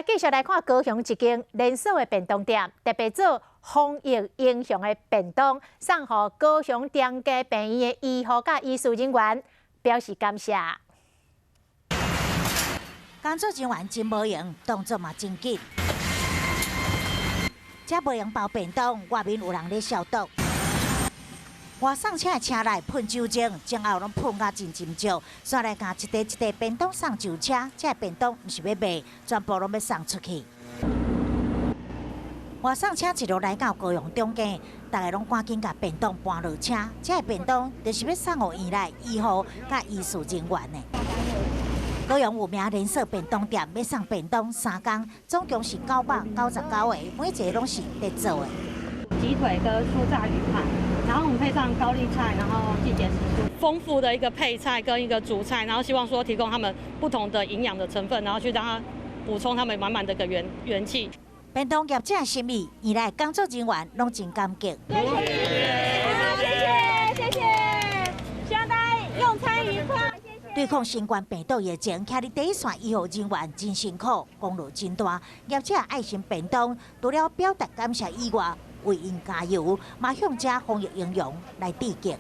继续来看高雄一间连锁的便当店，特别做防疫英雄的便当，送予高雄中家病院的医护甲医师人员，表示感谢。工作人员真无用，动作嘛真紧。这无用包便当，外面有人咧消毒。外送车的车内喷酒精，前后拢喷甲真少，煞来甲一袋便当送酒车，这便当毋是要卖，全部拢要送出去。外送车一路来到高雄中间，大家拢赶紧甲便当搬落车，这便当就是要送予院内医护甲医师人员的。高雄有名连锁便当店要送便当3工，总共是999个，每一个拢是特做的。鸡腿跟酥炸鱼排，然后我们配上高丽菜，然后季节时蔬，丰富的一个配菜跟一个主菜，然后希望说提供他们不同的营养的成分，然后去让它补充他们满满的个元气。便当业者的心意，院内工作人员拢真感激。谢谢，希望大家用餐愉快。对抗新冠病毒疫情，徛伫第一线医护人员真辛苦，功劳真大。业者爱心便当，除了表达感谢以外，为因加油，嘛向这防疫英雄来致敬。